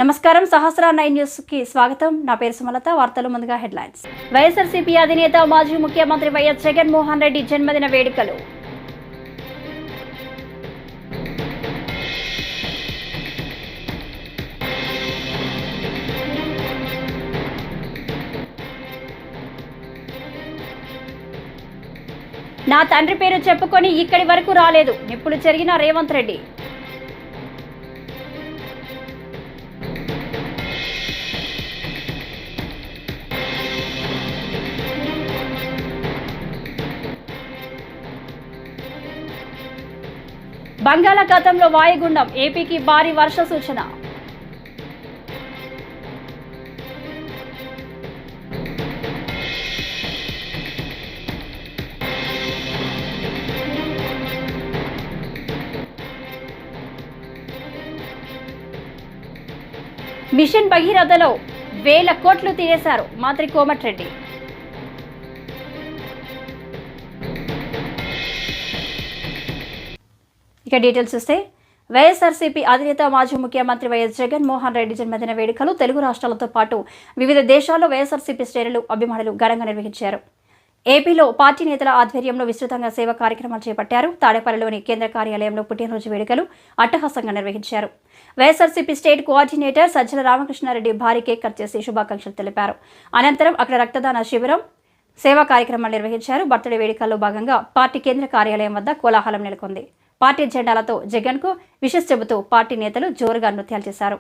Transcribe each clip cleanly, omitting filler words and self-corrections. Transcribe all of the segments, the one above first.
నమస్కారం సహస్ర 9 న్యూస్ కి స్వాగతం. నా పేరు సుమలత. వార్తలు ముందుగా హెడ్లైన్స్. వైఎస్ఆర్సీపీ అధినేత మాజీ ముఖ్యమంత్రి వైఎస్ జగన్మోహన్ రెడ్డి జన్మదిన వేడుకలు. నా తండ్రి పేరు చెప్పుకొని ఇక్కడి వరకు రాలేదు, నిప్పులు చెరిగిన రేవంత్ రెడ్డి. బంగాళాఖాతంలో వాయుగుండం, ఏపీకి భారీ వర్ష సూచన. మిషన్ భగీరథలో 1000 కోట్లు తీసేశారు మంత్రి కోమటిరెడ్డి. ఇక డీటెయిల్స్ చూస్తే, వైఎస్ఆర్సీపీ అధినేత మాజీ ముఖ్యమంత్రి వైఎస్ జగన్మోహన్ రెడ్డి జన్మదిన వేడుకలు తెలుగు రాష్ట్రాలతో పాటు వివిధ దేశాల్లో వైఎస్ఆర్సీపీ శ్రేణులు, అభిమానులు ఘనంగా నిర్వహించారు. ఏపీలో పార్టీ నేతల ఆధ్వర్యంలో విస్తృతంగా సేవా కార్యక్రమాలు చేపట్టారు. తాడేపల్లిలోని కేంద్ర కార్యాలయంలో పుట్టినరోజు వేడుకలు అట్టహాసంగా నిర్వహించారు. వైఎస్ఆర్సీపీ స్టేట్ కోఆర్డినేటర్ సజ్జల రామకృష్ణారెడ్డి భారీ కేక్ కట్ చేసి శుభాకాంక్షలు తెలిపారు. అనంతరం అక్కడ రక్తదాన శిబిరం, సేవా కార్యక్రమాలు నిర్వహించారు. బర్త్డే వేడుకల్లో భాగంగా పార్టీ కేంద్ర కార్యాలయం వద్ద కోలాహలం నెలకొంది. పార్టీ జెండాలతో జగన్కు విషెస్ చెబుతూ పార్టీ నేతలు జోరుగా నృత్యాలు చేశారు.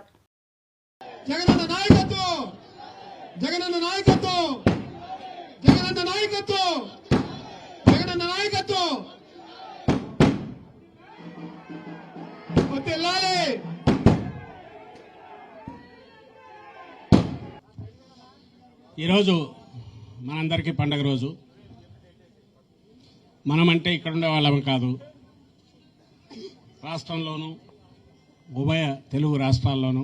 ఈరోజు మనందరికీ పండగ రోజు. మనమంటే ఇక్కడ ఉండే వాళ్ళం కాదు, రాష్ట్రంలోనూ, ఉభయ తెలుగు రాష్ట్రాల్లోనూ,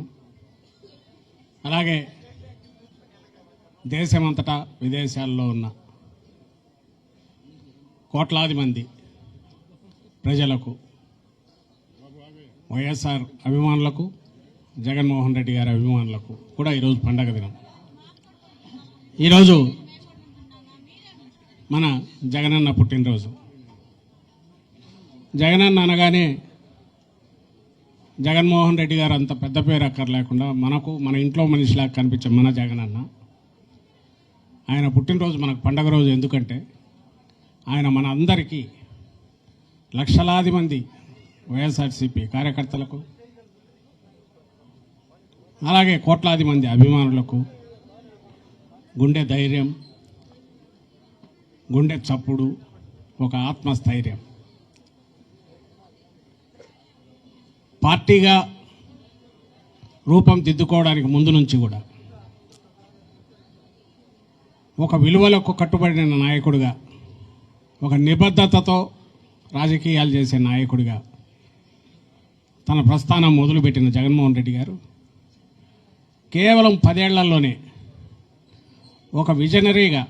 అలాగే దేశమంతటా విదేశాల్లో ఉన్న కోట్లాది మంది ప్రజలకు, వైఎస్ఆర్ అభిమానులకు, జగన్మోహన్ రెడ్డి గారి అభిమానులకు కూడా ఈరోజు పండగ దినం. ఈరోజు మన జగనన్న పుట్టినరోజు. జగనన్న అనగానే జగన్మోహన్ రెడ్డి గారు అంత పెద్ద పేరు అక్కర్లేకుండా మనకు మన ఇంట్లో మనిషిలాగా కనిపించే మన జగనన్న, ఆయన పుట్టినరోజు మనకు పండగ రోజు. ఎందుకంటే ఆయన మన అందరికీ, లక్షలాది మంది వైఎస్ఆర్సీపీ కార్యకర్తలకు, అలాగే కోట్లాది మంది అభిమానులకు గుండె ధైర్యం, గుండె చప్పుడు, ఒక ఆత్మస్థైర్యం. పార్టీగా రూపం దిద్దుకోవడానికి ముందు నుంచి కూడా ఒక విలువలకు కట్టుబడిన నాయకుడిగా, ఒక నిబద్ధతతో రాజకీయాలు చేసే నాయకుడిగా తన ప్రస్థానం మొదలుపెట్టిన జగన్మోహన్ రెడ్డి గారు కేవలం 10 ఏళ్లలోనే ఒక విజనరీగా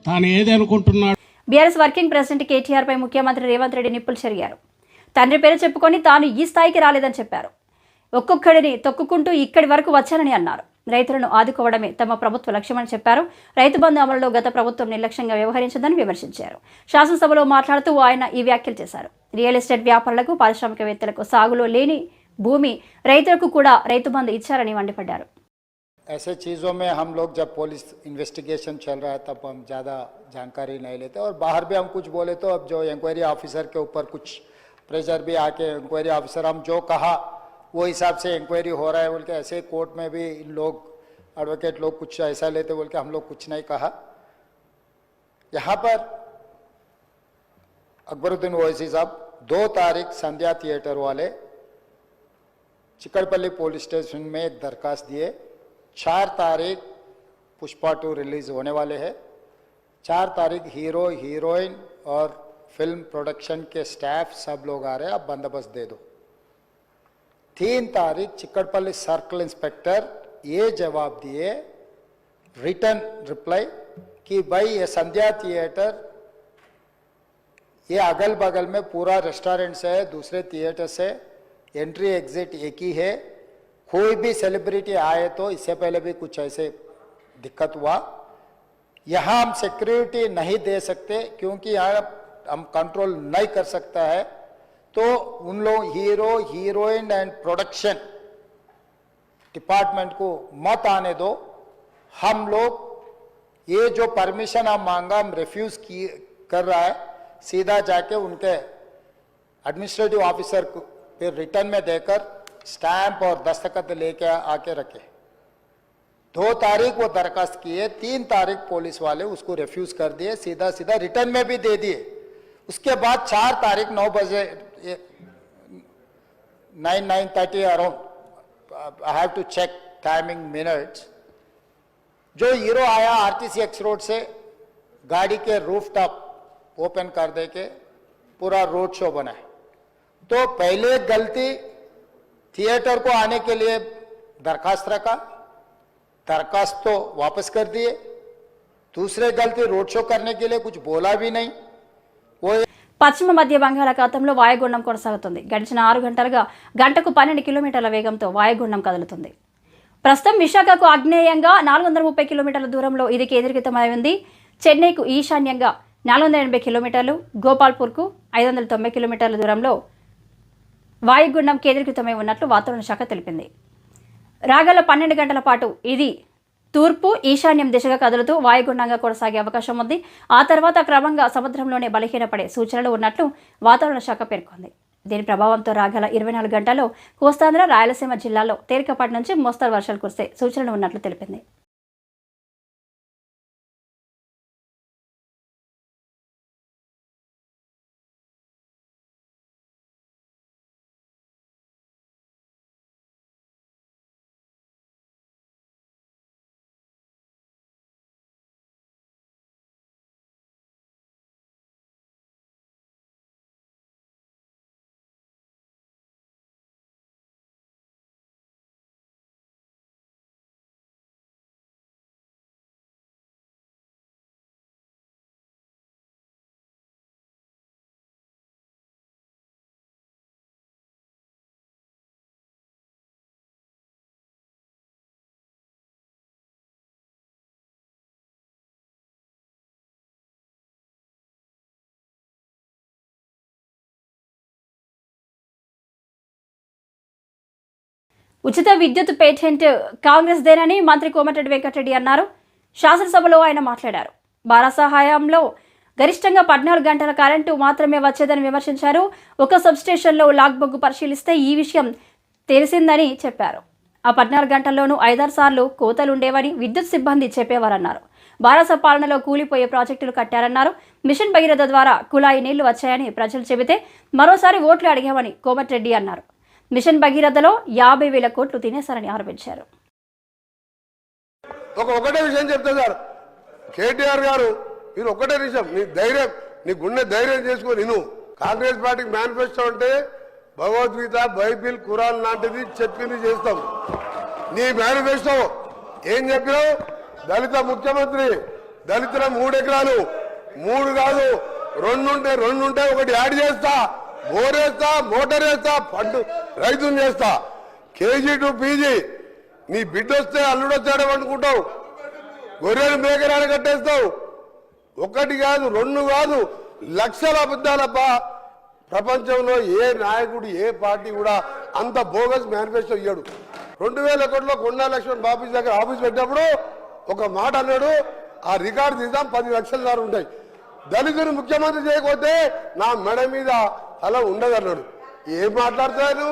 తాను ఏది అనుకుంటున్నాడు. బీఆర్ఎస్ వర్కింగ్ ప్రెసిడెంట్ కేటీఆర్ పై ముఖ్యమంత్రి రేవంత్ రెడ్డి నిప్పులు చెరిగారు. తండ్రి పేరు చెప్పుకొని తాను ఈ స్థాయికి రాలేదని చెప్పారు. ఒక్కొక్కడిని తొక్కుకుంటూ ఇక్కడి వరకు వచ్చానని అన్నారు. రైతులను ఆదుకోవడమే తమ ప్రభుత్వ లక్ష్యమని చెప్పారు. రైతు బంధు అమలులో గత ప్రభుత్వం నిర్లక్ష్యంగా వ్యవహరించిందని విమర్శించారు. శాసనసభలో మాట్లాడుతూ ఆయన ఈ వ్యాఖ్యలు చేశారు. రియల్ ఎస్టేట్ వ్యాపారులకు, పారిశ్రామికవేత్తలకు సాగులో లేని భూమి రైతులకు కూడా రైతు బంధు ఇచ్చారని మండిపడ్డారు. ऐसे चीज़ों में हम लोग जब पुलिस इन्वेस्टिगेशन चल रहा है तब हम ज़्यादा जानकारी नहीं लेते, और बाहर भी हम कुछ बोले तो अब जो इंक्वायरी ऑफिसर के ऊपर कुछ प्रेशर भी आके इंक्वायरी ऑफिसर हम जो कहा वो हिसाब से इंक्वायरी हो रहा है बोल के, ऐसे कोर्ट में भी इन लोग एडवोकेट लोग कुछ ऐसा लेते बोल के हम लोग कुछ नहीं कहा. यहाँ पर अकबरुद्दीन ओवैसी साहब 2 तारीख संध्या थिएटर वाले चिकड़पल्ली पुलिस स्टेशन में एक दरखास्त दिए. 4 तारीख पुष्पा 2 रिलीज होने वाले हैं. 4 तारीख हीरो, हीरोइन और फिल्म प्रोडक्शन के स्टाफ सब लोग आ रहे हैं, आप बंदोबस्त दे दो. 3 तारीख चिकड़पल्ली सर्कल इंस्पेक्टर ये जवाब दिए, रिटर्न रिप्लाई, कि भाई ये संध्या थिएटर ये अगल बगल में पूरा रेस्टोरेंट से, दूसरे थिएटर से एंट्री एग्जिट एक ही है। कोई भी सेलिब्रिटी आए तो इससे पहले भी कुछ ऐसे दिक्कत हुआ। यहाँ हम सिक्योरिटी नहीं दे सकते क्योंकि यहाँ हम कंट्रोल नहीं कर सकता है, तो उन लोग hero heroine and production department को मत आने दो। हम लोग ये जो परमिशन हम मांगा हम रिफ्यूज कर रहा है, सीधा जाके उनके एडमिनिस्ट्रेटिव ऑफिसर को फिर रिटर्न में देकर स्टैंप और दस्तखत लेके आके रखे। 2 तारीख वो दरखास्त किए, 3 तारीख पुलिस वाले उसको रिफ्यूज कर दिए, सीधा सीधा रिटर्न में भी दे दिए। उसके बाद 4 तारीख 9 बजे 9:30 around, I have to check timing minutes, जो हीरो आया RTCX रोड से गाड़ी के रूफ टॉप ओपन कर दे के पूरा रोड शो बनाए। तो पहले गलती थिएटर को आने के लिए दरखास्त रखा, दरखास्त तो वापस कर दिए। दूसरे गलती रोड शो करने के लिए कुछ बोला भी नहीं। वो పశ్చిమ మధ్య బంగాళాఖాతంలో వాయుగుండం కొనసాగుతుంది. గడిచిన 6 గంటలుగా గంటకు 12 కిలోమీటర్ల వేగంతో వాయుగుండం కదులుతుంది. ప్రస్తుతం విశాఖకు ఆగ్నేయంగా 430 కిలోమీటర్ల దూరంలో ఇది కేంద్రీకృతమై ఉంది. చెన్నైకు ఈశాన్యంగా 480 కిలోమీటర్లు, గోపాల్పూర్కు 590 కిలోమీటర్ల దూరంలో వాయుగుండం కేంద్రీకృతమై ఉన్నట్లు వాతావరణ శాఖ తెలిపింది. రాగల 12 గంటల పాటు ఇది తూర్పు ఈశాన్యం దిశగా కదులుతూ వాయుగుండంగా కొనసాగే అవకాశం ఉంది. ఆ తర్వాత క్రమంగా సముద్రంలోనే బలహీనపడే సూచనలు ఉన్నట్లు వాతావరణ శాఖ పేర్కొంది. దీని ప్రభావంతో రాగల 24 గంటల్లో కోస్తాంధ్ర, రాయలసీమ జిల్లాల్లో తేలికపాటి నుంచి మోస్తరు వర్షాలు కురిసే సూచనలు ఉన్నట్లు తెలిపింది. ఉచిత విద్యుత్ పేటెంట్ కాంగ్రెస్ దేనని మంత్రి కోమటిరెడ్డి వెంకటరెడ్డి అన్నారు. శాసనసభలో ఆయన మాట్లాడారు. భారత సహాయంలో గరిష్టంగా 14 గంటల కరెంటు మాత్రమే వచ్చేదని విమర్శించారు. ఒక సబ్స్టేషన్లో లాగ్బుక్ పరిశీలిస్తే ఈ విషయం తెలిసిందని చెప్పారు. ఆ 14 గంటల్లోనూ 5-6 సార్లు కోతలుండేవని విద్యుత్ సిబ్బంది చెప్పేవారన్నారు. భారత పాలనలో కూలిపోయే ప్రాజెక్టులు కట్టారన్నారు. మిషన్ భగీరథ ద్వారా కుళాయి నీళ్లు వచ్చాయని ప్రజలు చెబితే మరోసారి ఓట్లు అడిగామని కోమటిరెడ్డి అన్నారు. మిషన్ భగీరథలో 50,000 కోట్లు తినేశారని ఆరోపించారు. ఒకటే విషయం చెప్తా సార్, కేటీఆర్ గారు మీరు ఒకటే విషయం, నీ ధైర్యం, నీ గుండె ధైర్యం చేసుకొని నువ్వు కాంగ్రెస్ పార్టీకి మేనిఫెస్టో అంటే భగవద్గీత, బైబిల్, ఖురాన్ లాంటిది చెప్పింది చేస్తాం. నీ మేనిఫెస్టో ఏం చెప్పినావు? దళిత ముఖ్యమంత్రి, దళితుల 3 ఎకరాలు, 3 కాదు 2 ఉంటే ఒకటి యాడ్ చేస్తా, బోరేస్తా, మోటార్ వేస్తా, పండు రైతుని చేస్తా. KG to PG నీ బిడ్డ వస్తే అల్లుడు వచ్చాడు అనుకుంటావు, గొర్రెలు మేకరాలు కట్టేస్తావు. 1 కాదు 2 కాదు, లక్షల అబద్ధాలబ్బా. ప్రపంచంలో ఏ నాయకుడు, ఏ పార్టీ కూడా అంత బోగస్ మేనిఫెస్టో ఇయ్యాడు. 2001లో కొండా లక్ష్మణ్ బాబు దగ్గర ఆఫీస్ పెట్టినప్పుడు ఒక మాట అన్నాడు, ఆ రికార్డు తీద్దాం 10 లక్షల దారు ఉంటాయి. దళితుని ముఖ్యమంత్రి చేయకపోతే నా మెడ మీద అలా ఉండదు అన్నాడు. ఏం మాట్లాడతారు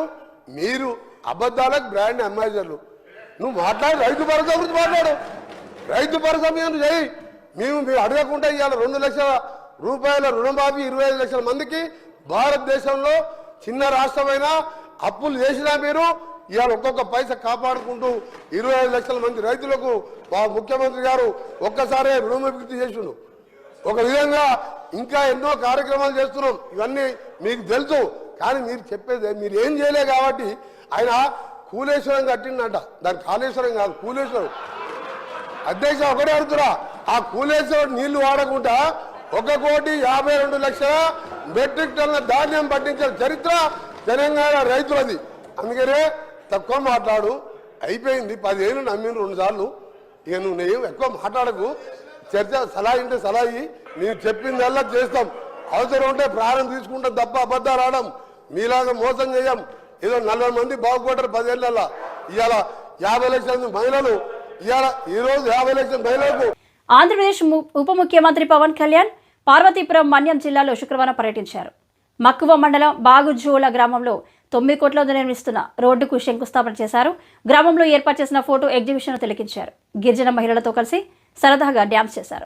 మీరు? అబద్ధాలకు బ్రాండ్ అంబాసిడర్లు. నువ్వు మాట్లాడు, రైతు భరోసా గురించి మాట్లాడు, రైతు భరోసా మీద చేయి. మేము అడగకుండా ఇవాళ 2 లక్షల రూపాయల రుణమాఫీ 25 లక్షల మందికి. భారతదేశంలో చిన్న రాష్ట్రమైన అప్పులు చేసినా మీరు ఇవాళ ఒక్కొక్క పైసా కాపాడుకుంటూ 25 లక్షల మంది రైతులకు మా ముఖ్యమంత్రి గారు ఒక్కసారే రుణమాఫీ చేసిండు. ఒక విధంగా ఇంకా ఎన్నో కార్యక్రమాలు చేస్తున్నాం, ఇవన్నీ మీకు తెలుసు. కానీ మీరు చెప్పేది మీరు ఏం చేయలే కాబట్టి ఆయన కూలేశ్వరం కట్టిందంట, దాని కాళేశ్వరం కాదు కూలేశ్వరం. అధ్యక్ష ఒకటే అడుగుతున్నా, ఆ కూలేశ్వరం నీళ్లు వాడకుండా 1,52,00,000 మెట్రిక్ టన్నుల ధాన్యం పట్టించిన చరిత్ర తెలంగాణ రైతులది. అందుకనే తక్కువ మాట్లాడు, అయిపోయింది. 10 ఏళ్ళు నమ్మిన 2 సార్లు. ఇక నువ్వు ఎక్కువ మాట్లాడకు. చర్చ సలహా ఇంటే సలహా నేను చెప్పిందల్లా చేస్తాం. అవసరం ఉంటే ప్రాణం తీసుకుంటాం తప్ప అబద్ధాలు ఆడడం. మీలాగా మోసం చేయం. ఏదో 40 మంది బాగుపడ్డారు 10 ఏళ్ళ. ఇవాళ 50 లక్షల మహిళలు, ఈరోజు 50 లక్షల మహిళలకు. ఆంధ్రప్రదేశ్ ఉప ముఖ్యమంత్రి పవన్ కళ్యాణ్ పార్వతీపురం మన్యం జిల్లాలో శుక్రవారం పర్యటించారు. మక్కువ మండలం బాగుజోల గ్రామంలో 9 కోట్లతో నిర్మిస్తున్న రోడ్డుకు శంకుస్థాపన చేశారు. గ్రామంలో ఏర్పాటు చేసిన ఫోటో ఎగ్జిబిషన్ తిలకించారు. గిరిజన మహిళలతో కలిసి సరదాగా డ్యాన్స్ చేశారు.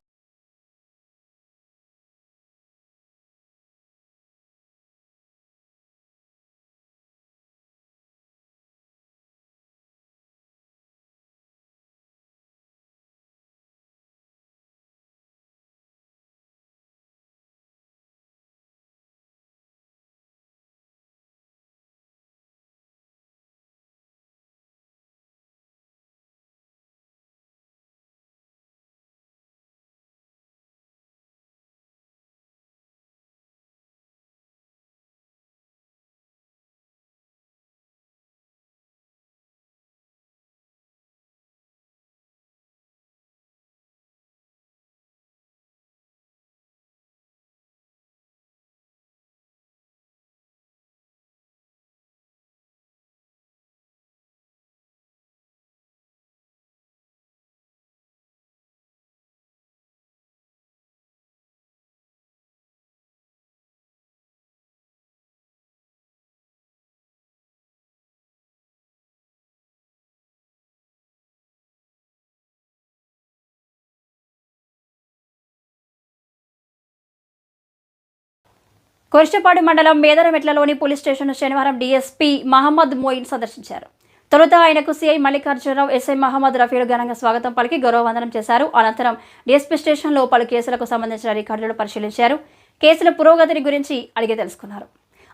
కొరిష్టపాడు మండలం మేదరమెట్లలోని పోలీస్ స్టేషన్ను శనివారం డీఎస్పీ మహమ్మద్ మోయిన్ సందర్శించారు. తొలుత ఆయనకు సీఐ మల్లికార్జునరావు, ఎస్ఐ మహమ్మద్ రఫీలు ఘనంగా స్వాగతం పలికి గౌరవవందనం చేశారు. అనంతరం డీఎస్పీ స్టేషన్లో పలు కేసులకు సంబంధించిన రికార్డులను పరిశీలించారు. కేసుల పురోగతిని గురించి అడిగి తెలుసుకున్నారు.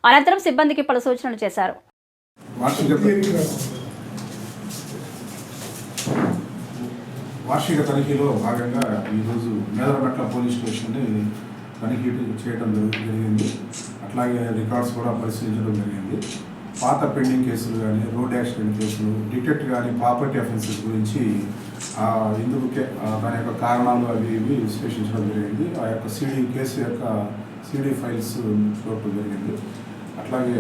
అనంతరం సిబ్బందికి పలు సూచనలు చేశారు. వార్షిక తనిఖీలో భాగంగా ఈరోజు మేదరమెట్ల పోలీస్ స్టేషన్ని తనిఖీ చేయడం జరిగింది. అట్లాగే రికార్డ్స్ కూడా పరిశీలించడం జరిగింది. పాత పెండింగ్ కేసులు కానీ, రోడ్ యాక్సిడెంట్ కేసులు, డిటెక్ట్ కానీ, ప్రాపర్టీ అఫెన్సెస్ గురించి ఇందుకు దాని యొక్క కారణాలు అవి ఇవి విశ్లేషించడం జరిగింది. ఆ యొక్క కేసు యొక్క సిడి ఫైల్స్ చూడటం జరిగింది. అట్లాగే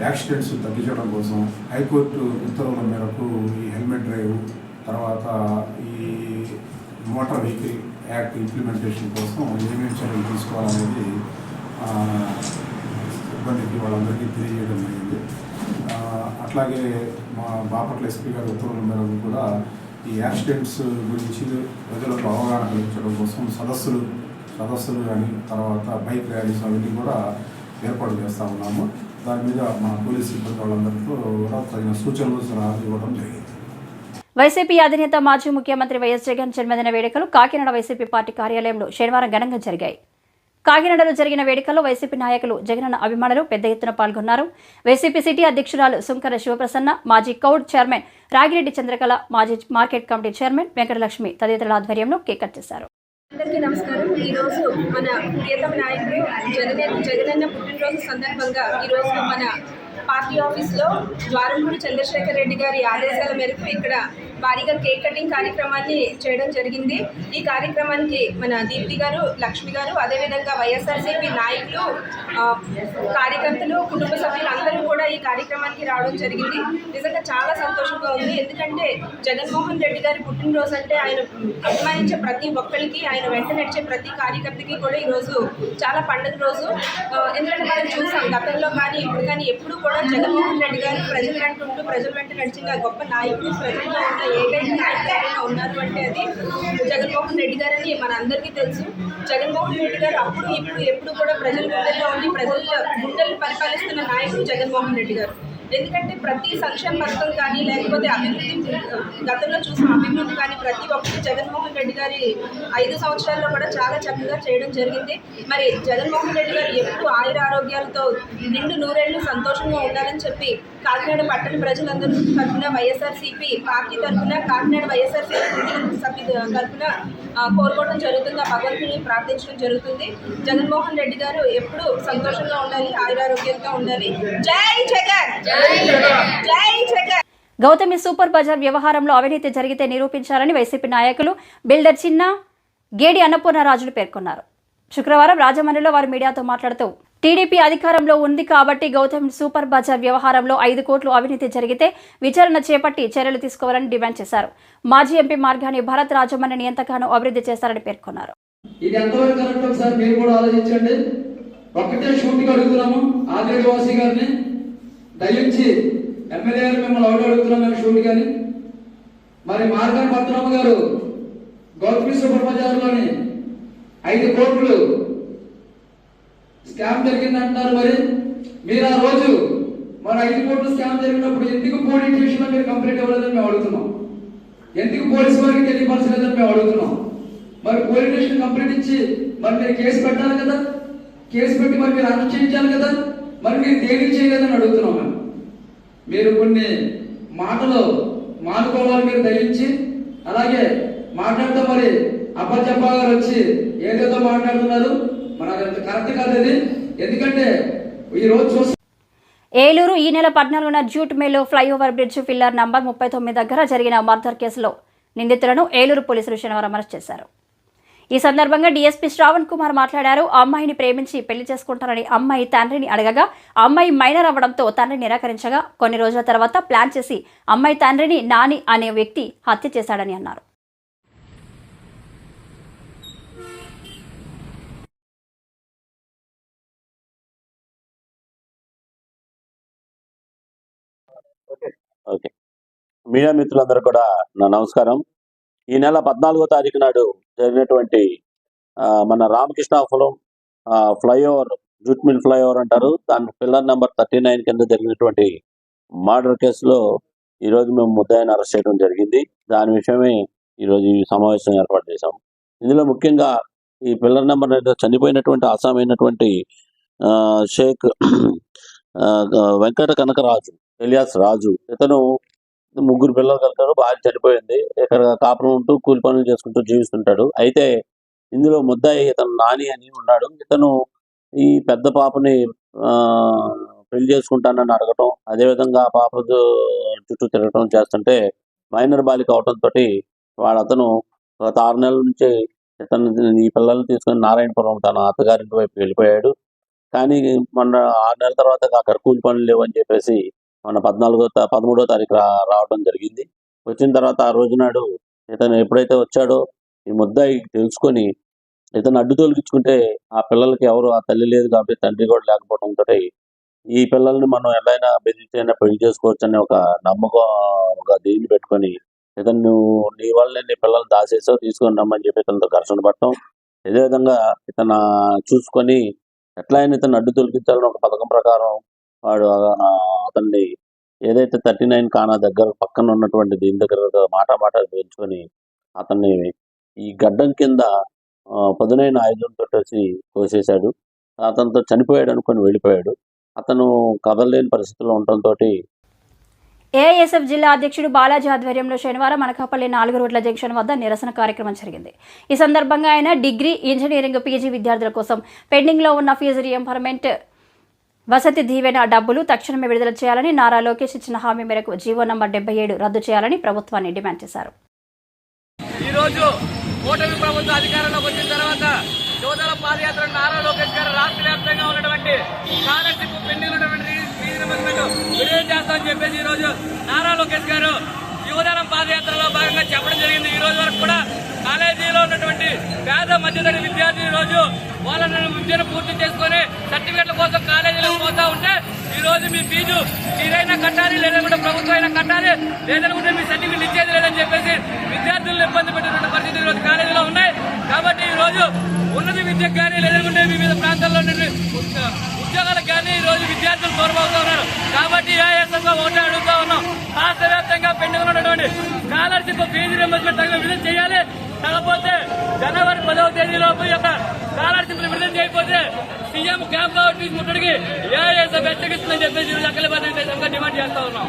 యాక్సిడెంట్స్ తగ్గించడం కోసం హైకోర్టు ఉత్తర్వుల మేరకు ఈ హెల్మెట్ డ్రైవ్, తర్వాత ఈ మోటార్ వెహికల్ యాక్ట్ ఇంప్లిమెంటేషన్ కోసం ఏమేమి చర్యలు తీసుకోవాలనేది సిబ్బందికి వాళ్ళందరికీ తెలియజేయడం జరిగింది. అట్లాగే మా బాపట్ల ఎస్పీ గారి ఉత్తర్వుల మేరకు కూడా ఈ యాక్సిడెంట్స్ గురించి ప్రజలకు అవగాహన కల్పించడం కోసం సదస్సులు కానీ, తర్వాత బైక్ ర్యాలీస్ అవన్నీ కూడా ఏర్పాటు చేస్తూ ఉన్నాము. దాని మీద మా పోలీస్ సిబ్బంది వాళ్ళందరితో కూడా తగిన సూచనలు సలహాలు ఇవ్వడం జరిగింది. వైసీపీ అధినేత మాజీ ముఖ్యమంత్రి వైఎస్ జగన్ జన్మదిన వేడుకలు కాకినాడ వైసీపీ పార్టీ కార్యాలయంలో శనివారం ఘనంగా జరిగాయి. కాకినాడలో జరిగిన వేడుకల్లో వైసీపీ నాయకులు, జగనన్న అభిమానులు పెద్ద ఎత్తున పాల్గొన్నారు. వైసీపీ సిటీ అధ్యక్షురాలు సుంకర శివప్రసన్న, మాజీ కౌడ్ చైర్మన్ రాగిరెడ్డి చంద్రకళ, మాజీ మార్కెట్ కమిటీ చైర్మన్ వెంకటలక్ష్మి తదితరుల ఆధ్వర్యంలో కేక్ కట్ చేశారు. అందరికీ నమస్కారం. ఈరోజు మన ప్రియతమ నాయకుడు జగనన్న పుట్టినరోజు సందర్భంగా ఈరోజు మన పార్టీ ఆఫీస్లో ద్వారంపూడి చంద్రశేఖర్ రెడ్డి గారి ఆదేశాల మేరకు ఇక్కడ భారీగా కేక్ కటింగ్ కార్యక్రమాన్ని చేయడం జరిగింది. ఈ కార్యక్రమానికి మన దీప్తి గారు, లక్ష్మి గారు, అదేవిధంగా వైఎస్ఆర్సీపీ నాయకులు, కార్యకర్తలు, కుటుంబ సభ్యులు అందరూ కూడా ఈ కార్యక్రమానికి రావడం జరిగింది. నిజంగా చాలా సంతోషంగా ఉంది. ఎందుకంటే జగన్మోహన్ రెడ్డి గారి పుట్టినరోజు అంటే ఆయన అభిమానించే ప్రతి ఒక్కరికి, ఆయన వెంట నడిచే ప్రతి కార్యకర్తకి కూడా ఈరోజు చాలా పండుగ రోజు. ఎందుకంటే మనం చూసాం గతంలో కానీ ఇప్పుడు కానీ ఎప్పుడు కూడా జగన్మోహన్ రెడ్డి గారు ప్రజల వెంట ఉంటూ ప్రజల వెంట నడిచిన గొప్ప నాయకుడు, ప్రజల్లో ఉన్న ఏకైక నాయకుడు ఎవరైనా ఉన్నారు అంటే అది జగన్మోహన్ రెడ్డి గారని మన అందరికీ తెలుసు. జగన్మోహన్ రెడ్డి గారు అప్పుడు ఇప్పుడు ఎప్పుడు కూడా ప్రజల గుండెల్లో ఉండి ప్రజల గుండెలు పరిపాలిస్తున్న నాయకుడు జగన్మోహన్ రెడ్డి గారు. ఎందుకంటే ప్రతి సంక్షేమ పథకం కానీ, లేకపోతే అభివృద్ధి, గతంలో చూసిన అభివృద్ధి కానీ ప్రతి ఒక్కటి జగన్మోహన్ రెడ్డి గారి 5 సంవత్సరాల్లో కూడా చాలా చక్కగా చేయడం జరిగింది. మరి జగన్మోహన్ రెడ్డి గారు ఎప్పుడు ఆయుర ఆరోగ్యాలతో నిండు నూరేళ్లు సంతోషంగా ఉండాలని చెప్పి కాకినాడ పట్టణ ప్రజలందరూ తరఫున, వైఎస్ఆర్సీపీ పార్టీ తరఫున, కాకినాడ వైఎస్ఆర్సీపీ సభ్యుల తరఫున కోరుకోవడం జరుగుతుంది. ఆ భగవంతుని ప్రార్థించడం జరుగుతుంది. జగన్మోహన్ రెడ్డి గారు ఎప్పుడు సంతోషంగా ఉండాలి, ఆయురారోగ్యంగా ఉండాలి. జై జగన్. గౌతమి సూపర్ బజార్ వ్యవహారంలో అవినీతి జరిగితే నిరూపించాలని వైసీపీ నాయకులు బిల్డర్ చిన్న గేడి అన్నపూర్ణరాజులు పేర్కొన్నారు. శుక్రవారం రాజమండ్రిలో వారు మీడియాతో మాట్లాడుతూ టీడీపీ అధికారంలో ఉంది కాబట్టి గౌతమ్ సూపర్ బజార్ వ్యవహారంలో 5 కోట్లు అవినీతి జరిగితే విచారణ చేపట్టి చర్యలు తీసుకోవాలని డిమాండ్ చేశారు. మాజీ ఎంపీ మార్గాని భరత్ రాజమండ్రిని ఎంతగానో అభివృద్ధి చేస్తారని పేర్కొన్నారు. ఇది ఎంతవరకు కరెక్ట్ ఒకసారి మీరు కూడా ఆలోచించండి. ఒక్కటే షూటింగ్ అడుగుతున్నాము ఆదివాసీ గారిని దయించి ఎమ్మెల్యే గారు మిమ్మల్ని అడుగుతున్నాం మేము షూటింగ్ అని. మరి మార్గాని భరతరామ గారు గౌతమి సూపర్ బజార్లోని 5 కోట్లు స్కామ్ జరిగింది అంటున్నారు. మరి మీరు ఆ రోజు 5 కోట్లు స్కామ్ జరిగినప్పుడు ఎందుకు పోలీస్ స్టేషన్లో మీరు కంప్లైంట్ ఇవ్వలేదని మేము అడుగుతున్నాం. ఎందుకు పోలీసు వారికి తెలియపరచలేదని మేము అడుగుతున్నాం. మరి పోలీస్ స్టేషన్ కంప్లైంట్ ఇచ్చి మరి మీరు కేసు పెట్టాలి కదా, కేసు పెట్టి మరి మీరు అరెస్ట్ చేయించాలి కదా, మరి మీరు దేనికి చేయలేదని అడుగుతున్నాం మేము. మీరు కొన్ని మాటలు మానుకోవాలి మీరు దయించి. అలాగే మాట్లాడతాం మరి అప్పచెప్ప గారు వచ్చి ఏదేదో మాట్లాడుతున్నారు, మరి అది కరెక్ట్ కాదు అది. ఎందుకంటే ఈ రోజు చూసి ఏలూరు ఈ నెల 14న జూట్ మేలో ఫ్లైఓవర్ బ్రిడ్జ్ పిల్లర్ నంబర్ 39 దగ్గర జరిగిన మర్డర్ కేసులో నిందితులను ఏలూరు పోలీసులు శనివారం అరెస్ట్ చేశారు. ఈ సందర్భంగా డీఎస్పీ శ్రావణ్ కుమార్ మాట్లాడారు. ఆ అమ్మాయిని ప్రేమించి పెళ్లి చేసుకుంటానని అమ్మాయి తండ్రిని అడగగా ఆ అమ్మాయి మైనర్ అవ్వడంతో తండ్రి నిరాకరించగా కొన్ని రోజుల తర్వాత ప్లాన్ చేసి అమ్మాయి తండ్రిని నాని అనే వ్యక్తి హత్య చేశాడని అన్నారు. ఓకే, మీడియా మిత్రులందరూ కూడా నా నమస్కారం. ఈ నెల 14వ తారీఖు నాడు జరిగినటువంటి మన Ramakrishnapuram flyover, jute mill flyover అంటారు, దాని పిల్లర్ నెంబర్ 39 కింద జరిగినటువంటి మర్డర్ కేసులో ఈరోజు మేము ముద్దాయిని అరెస్ట్ చేయడం జరిగింది. దాని విషయమే ఈరోజు ఈ సమావేశం ఏర్పాటు చేశాం. ఇందులో ముఖ్యంగా ఈ పిల్లర్ నెంబర్ చనిపోయినటువంటి అసామైనటువంటి షేక్ వెంకట కనకరాజు ఎలియాస్ రాజు, ఇతను 3 పిల్లలు కలుగుతారు, భార్య చనిపోయింది, ఇక్కడ కాపురం ఉంటూ కూలి పనులు చేసుకుంటూ జీవిస్తుంటాడు. అయితే ఇందులో ముద్దాయి ఇతను నాని అని ఉన్నాడు. ఇతను ఈ పెద్ద పాపని పెళ్లి చేసుకుంటానని అడగటం, అదేవిధంగా పాప చుట్టూ తిరగటం చేస్తుంటే మైనర్ బాలిక అవటంతో అతను గత 6 నెలల నుంచి ఈ పిల్లల్ని తీసుకొని నారాయణపురం తన అత్తగారింటి వైపు వెళ్ళిపోయాడు. కానీ మొన్న 6 నెలల తర్వాత అక్కడ కూలి పనులు లేవు అని చెప్పేసి మన 13వ తారీఖు రావడం జరిగింది. వచ్చిన తర్వాత ఆ రోజు నాడు ఇతను ఎప్పుడైతే వచ్చాడో ఈ ముద్దాయి తెలుసుకొని ఇతను అడ్డు తొలగించుకుంటే ఆ పిల్లలకి ఎవరు ఆ తల్లి లేదు కాబట్టి తండ్రి కూడా లేకపోవడంతో ఈ పిల్లల్ని మనం ఎలా బెదిరితేనే పెళ్లి చేసుకోవచ్చు అనే ఒక నమ్మకం, ఒక దీన్ని పెట్టుకొని ఇతను నీ వల్ల నీ పిల్లల్ని దాచేసో తీసుకొని రమ్మని చెప్పి ఇతనితో ఘర్షణ పడటం, అదేవిధంగా ఇతను చూసుకొని ఎట్లయినా ఇతను అడ్డు తొలగించాలని ఒక పథకం ప్రకారం వాడు అతన్ని ఏదైతే 39 కానా దగ్గర పక్కన ఉన్నటువంటి దీని దగ్గర మాట పెంచుకొని అతన్ని ఈ గడ్డం కింద పదునైన ఆయుధంతో కోసేశాడు. అతనితో చనిపోయాడు అనుకొని వెళ్ళిపోయాడు. అతను కదలలేని పరిస్థితుల్లో ఉండటంతో ఏఐఎస్ఎఫ్ జిల్లా అధ్యక్షుడు బాలాజీ ఆధ్వర్యంలో శనివారం అనకాపల్లి 4 రోడ్ల జంక్షన్ వద్ద నిరసన కార్యక్రమం జరిగింది. ఈ సందర్భంగా ఆయన డిగ్రీ, ఇంజనీరింగ్, పీజీ విద్యార్థుల కోసం పెండింగ్లో ఉన్న ఫీజు రియంబర్స్మెంట్, వసతి దీవెన డబ్బులు తక్షణమే విడుదల చేయాలని, నారా లోకేష్ ఇచ్చిన హామీ మేరకు జీవో నంబర్ 77 రద్దు చేయాలని ప్రభుత్వాన్ని డిమాండ్ చేశారు. ఈరోజు కూటమి ప్రభుత్వం అధికారంలోకి వచ్చిన తర్వాత యువతల పాదయాత్ర నారా లోకేష్ గారు రాష్ట్ర వ్యాప్తంగా ఉన్నటువంటి స్కాలర్షిప్ పెండింగ్ ఉన్నటువంటి విడుదల చేస్తామని చెప్పేసి ఈరోజు నారా లోకేష్ గారు యువతరం పాదయాత్రలో భాగంగా చెప్పడం జరిగింది. ఈ రోజు వరకు కూడా కాలేజీలో ఉన్నటువంటి పేద మధ్యతరగతి విద్యార్థులు ఈ రోజు వాళ్ళ విద్యను పూర్తి చేసుకుని సర్టిఫికెట్ల కోసం కాలేజీలకు పోతా ఉంటే ఈ రోజు మీ ఫీజు మీరైనా కట్టాలి, లేదంటే ప్రభుత్వం అయినా కట్టాలి, లేదనుకుంటే మీ సర్టిఫికెట్ ఇచ్చేది లేదని చెప్పేసి విద్యార్థులను ఇబ్బంది పెట్టిన పరిస్థితులు ఈ రోజు కాలేజీలో ఉన్నాయి. కాబట్టి ఈ రోజు ఉన్నత విద్యకు కానీ లేదనుకుంటే వివిధ ప్రాంతాల్లో ఉద్యోగాలకు కానీ ఈ రోజు విద్యార్థులు దూరమవుతా ఉన్నారు. కాబట్టి ఏఐఎస్ఎఫ్గా ఒకటే అడుగుతా ఉన్నాం, రాష్ట్ర వ్యాప్తంగా పెండింగ్ ఉన్నటువంటి స్కాలర్షిప్ ఫీజు రియంబర్స్మెంట్ తగిన విడుదల చేయాలి. కాకపోతే జనవరి 10వ తేదీలోపు యొక్క స్కాలర్షిప్ విడుదల చేయకపోతే సీఎం క్యాంప్ ఆఫీస్ ముట్టడికి ఏఐఎస్ఎఫ్ హెచ్చరిస్తుందని చెప్పేసి అఖిలపక్షంగా డిమాండ్ చేస్తా ఉన్నాం.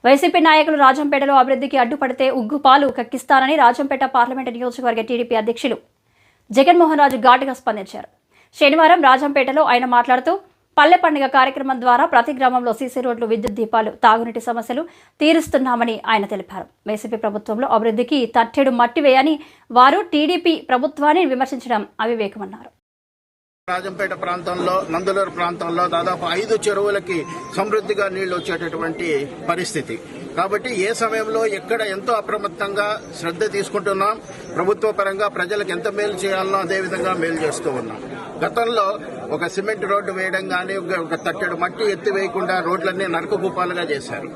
వైసీపీ నాయకులు రాజంపేటలో అభివృద్ధికి అడ్డుపడితే ఉగ్గుపాలు కక్కిస్తానని రాజంపేట పార్లమెంటు నియోజకవర్గ టీడీపీ అధ్యక్షులు జగన్మోహన్ రాజు ఘాటుగా స్పందించారు. శనివారం రాజంపేటలో ఆయన మాట్లాడుతూ పల్లె పండుగ కార్యక్రమం ద్వారా ప్రతి గ్రామంలో సీసీ రోడ్లు, విద్యుత్ దీపాలు, తాగునీటి సమస్యలు తీరుస్తున్నామని ఆయన తెలిపారు. వైసీపీ ప్రభుత్వంలో అభివృద్ధికి తట్టెడు మట్టి వేయని వారు టీడీపీ ప్రభుత్వాన్ని విమర్శించడం అవివేకమన్నారు. రాజంపేట ప్రాంతంలో, నందులూరు ప్రాంతంలో దాదాపు 5 చెరువులకి సమృద్ధిగా నీళ్లు వచ్చేటటువంటి పరిస్థితి. కాబట్టి ఏ సమయంలో ఎక్కడ ఎంతో అప్రమత్తంగా శ్రద్ధ తీసుకుంటున్నాం. ప్రభుత్వ పరంగా ప్రజలకు ఎంత మేలు చేయాలనో అదేవిధంగా మేలు చేస్తూ ఉన్నాం. గతంలో ఒక సిమెంట్ రోడ్డు వేయడం కానీ, ఒక తట్టెడు మట్టి ఎత్తి వేయకుండా రోడ్లన్నీ నరకభూపాలుగా చేశారు.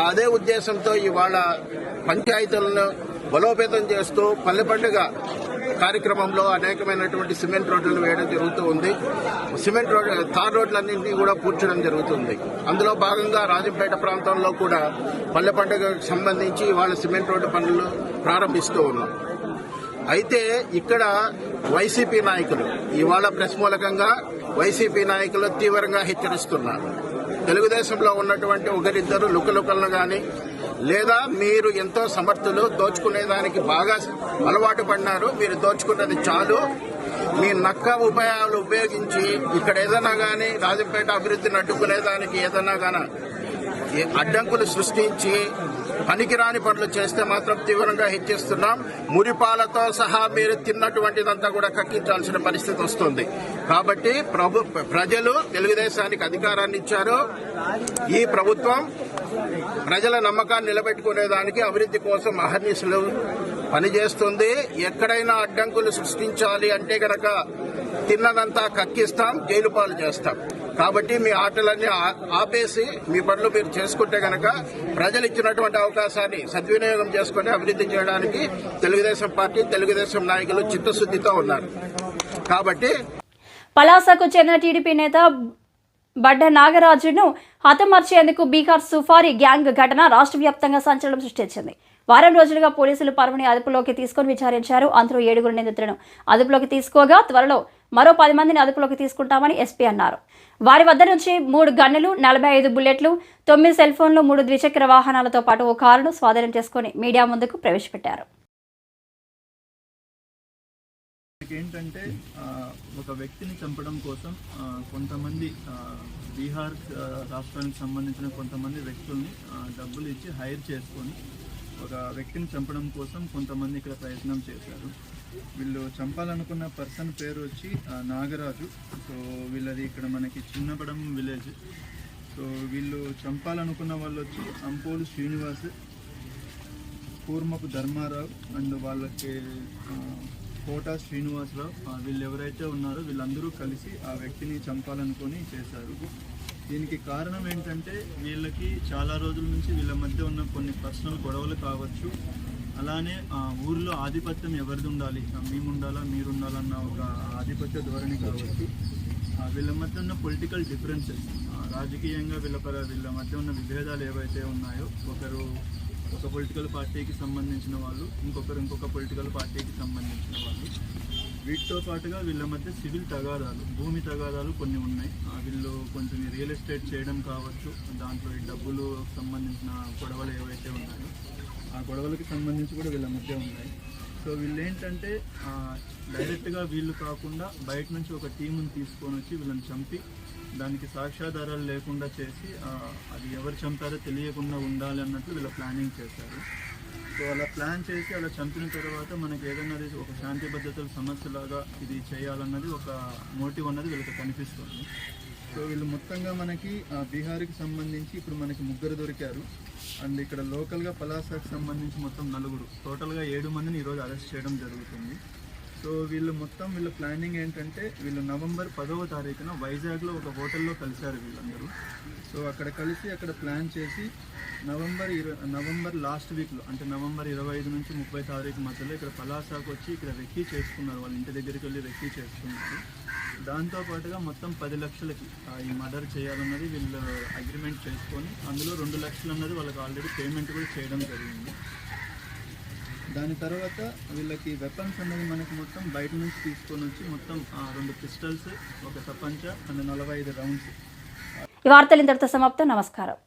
అదే ఉద్దేశంతో ఇవాళ పంచాయతీలను బలోపేతం చేస్తూ పల్లె పండుగ కార్యక్రమంలో అనేకమైనటువంటి సిమెంట్ రోడ్లను వేయడం జరుగుతూ ఉంది. సిమెంట్ రోడ్, తార్ రోడ్లన్నింటినీ కూడా పూడ్చడం జరుగుతుంది. అందులో భాగంగా రాజంపేట ప్రాంతంలో కూడా పల్లె పండుగకు సంబంధించి ఇవాళ సిమెంట్ రోడ్డు పనులు ప్రారంభిస్తూ ఉన్నాం. అయితే ఇక్కడ వైసీపీ నాయకులు ఇవాళ ప్రెస్ మూలకంగా వైసీపీ నాయకులు తీవ్రంగా హెచ్చరిస్తున్నారు. తెలుగుదేశంలో ఉన్నటువంటి ఒకరిద్దరు లుకలుకలను కానీ, లేదా మీరు ఎంతో సమర్థులు, దోచుకునేదానికి బాగా అలవాటు పడినారు, మీరు దోచుకున్నది చాలు, మీ నక్క ఉపాయాలు ఉపయోగించి ఇక్కడ ఏదైనా కానీ రాజంపేట అభివృద్ధిని అడ్డుకునేదానికి ఏదైనా కానీ అడ్డంకులు సృష్టించి పనికిరాని పనులు చేస్తే మాత్రం తీవ్రంగా హెచ్చరిస్తున్నాం. మురిపాలతో సహా మీరు తిన్నటువంటిదంతా కూడా కక్కించాల్సిన పరిస్థితి వస్తుంది. కాబట్టి ప్రజలు తెలుగుదేశానికి అధికారాన్ని ఇచ్చారు. ఈ ప్రభుత్వం ప్రజల నమ్మకాన్ని నిలబెట్టుకునేదానికి అభివృద్ధి కోసం అహర్నిశలు పనిచేస్తుంది. ఎక్కడైనా అడ్డంకులు సృష్టించాలి అంటే గనక తిన్నదంతా కక్కిస్తాం, జైలు పాలు చేస్తాం. కాబట్టి మీ ఆటలన్నీ ఆపేసి మీ పనులు మీరు చేసుకుంటే గనక ప్రజలు ఇచ్చినటువంటి అవకాశాన్ని సద్వినియోగం చేసుకుని అభివృద్ధి చేయడానికి తెలుగుదేశం పార్టీ, తెలుగుదేశం నాయకులు చిత్తశుద్ధితో ఉన్నారు. కాబట్టి పలాసకు చెందిన టీడీపీ నేత బడ్డ నాగరాజును హతమార్చేందుకు బీహార్ సుఫారీ గ్యాంగ్ ఘటన రాష్ట్ర వ్యాప్తంగా సంచలనం సృష్టించింది. వారం రోజులుగా పోలీసులు పరువుని అదుపులోకి తీసుకుని విచారించారు. అందులో 7 నిందితులను అదుపులోకి తీసుకోగా త్వరలో మరో 10 మందిని అదుపులోకి తీసుకుంటామని ఎస్పీ అన్నారు. వారి వద్ద నుంచి 3 గన్నులు, 45 బుల్లెట్లు, 9 సెల్ ఫోన్లు, 3 ద్విచక్ర వాహనాలతో పాటు ఓ కారును స్వాధీనం చేసుకుని మీడియా ముందుకు ప్రవేశపెట్టారు. ఏంటంటే ఒక వ్యక్తిని చంపడం కోసం కొంతమంది బీహార్ రాష్ట్రానికి సంబంధించిన కొంతమంది వ్యక్తుల్ని డబ్బులు ఇచ్చి హైర్ చేసుకొని ఒక వ్యక్తిని చంపడం కోసం కొంతమంది ఇక్కడ ప్రయత్నం చేశారు. వీళ్ళు చంపాలనుకున్న పర్సన్ పేరు వచ్చి నాగరాజు. సో వీళ్ళది ఇక్కడ మనకి చిన్నపడం విలేజ్. సో వీళ్ళు చంపాలనుకున్న వాళ్ళు వచ్చి అంపోలు శ్రీనివాస్, కూర్మపు ధర్మారావు అండ్ వాళ్ళకి కోట శ్రీనివాసరావు, వీళ్ళు ఎవరైతే ఉన్నారో వీళ్ళందరూ కలిసి ఆ వ్యక్తిని చంపాలనుకొని చేశారు. దీనికి కారణం ఏంటంటే వీళ్ళకి చాలా రోజుల నుంచి వీళ్ళ మధ్య ఉన్న కొన్ని పర్సనల్ గొడవలు కావచ్చు, అలానే ఊర్లో ఆధిపత్యం ఎవరిది ఉండాలి, మేము ఉండాలా మీరు ఉండాలన్న ఒక ఆధిపత్య ధోరణి కావచ్చు, వీళ్ళ మధ్య ఉన్న పొలిటికల్ డిఫరెన్సెస్, రాజకీయంగా వీళ్ళ మధ్య ఉన్న విభేదాలు ఏవైతే ఉన్నాయో, ఒకరు ఒక పొలిటికల్ పార్టీకి సంబంధించిన వాళ్ళు, ఇంకొక పొలిటికల్ పార్టీకి సంబంధించిన వాళ్ళు, వీటితో పాటుగా వీళ్ళ మధ్య సివిల్ తగాదాలు, భూమి తగాదాలు కొన్ని ఉన్నాయి. వీళ్ళు కొంచెం రియల్ ఎస్టేట్ చేయడం కావచ్చు, దాంట్లో ఈ డబ్బులు సంబంధించిన గొడవలు ఏవైతే ఉన్నాయో ఆ గొడవలకి సంబంధించి కూడా వీళ్ళ మధ్య ఉన్నాయి. సో వీళ్ళు ఏంటంటే డైరెక్ట్గా వీళ్ళు కాకుండా బయట నుంచి ఒక టీముని తీసుకొని వచ్చి వీళ్ళని చంపి దానికి సాక్ష్యాధారాలు లేకుండా చేసి అది ఎవరు చంపారో తెలియకుండా ఉండాలి అన్నట్లు వీళ్ళ ప్లానింగ్ చేశారు. సో అలా ప్లాన్ చేసి అలా చంపిన తర్వాత మనకి ఏదైనా ఒక శాంతి భద్రతల సమస్యలాగా ఇది చేయాలన్నది ఒక మోటివ్ అన్నది వీళ్ళకి కనిపిస్తుంది. సో వీళ్ళు మొత్తంగా మనకి బీహార్కి సంబంధించి ఇప్పుడు మనకి 3 దొరికారు. అండ్ ఇక్కడ లోకల్గా పలాసాకి సంబంధించి మొత్తం 4, టోటల్గా 7 మందిని ఈరోజు అరెస్ట్ చేయడం జరుగుతుంది. సో వీళ్ళ ప్లానింగ్ ఏంటంటే వీళ్ళు నవంబర్ 10వ తారీఖున వైజాగ్లో ఒక హోటల్లో కలిశారు వీళ్ళందరూ. సో అక్కడ కలిసి అక్కడ ప్లాన్ చేసి నవంబర్ లాస్ట్ వీక్లో అంటే నవంబర్ 25 నుంచి 30 తారీఖు మధ్యలో ఇక్కడ పలాసాకు వచ్చి ఇక్కడ రెక్కీ చేసుకున్నారు. వాళ్ళ ఇంటి దగ్గరికి వెళ్ళి రెక్కీ చేసుకున్నారు. దాంతోపాటుగా మొత్తం 10 లక్షలకి ఈ మర్డర్ చేయాలన్నది వీళ్ళు అగ్రిమెంట్ చేసుకొని అందులో 2 లక్షలు అన్నది వాళ్ళకి ఆల్రెడీ పేమెంట్ కూడా చేయడం జరిగింది. దాని తర్వాత వీళ్ళకి వెపన్స్ అన్నది మనకి మొత్తం బయట నుంచి తీసుకొని వచ్చి మొత్తం 2 పిస్టల్స్, ఒక తపంచ అండ్ 45 రౌండ్స్. ఈ వార్తలు ఇంతటితో సమాప్తం. నమస్కారం.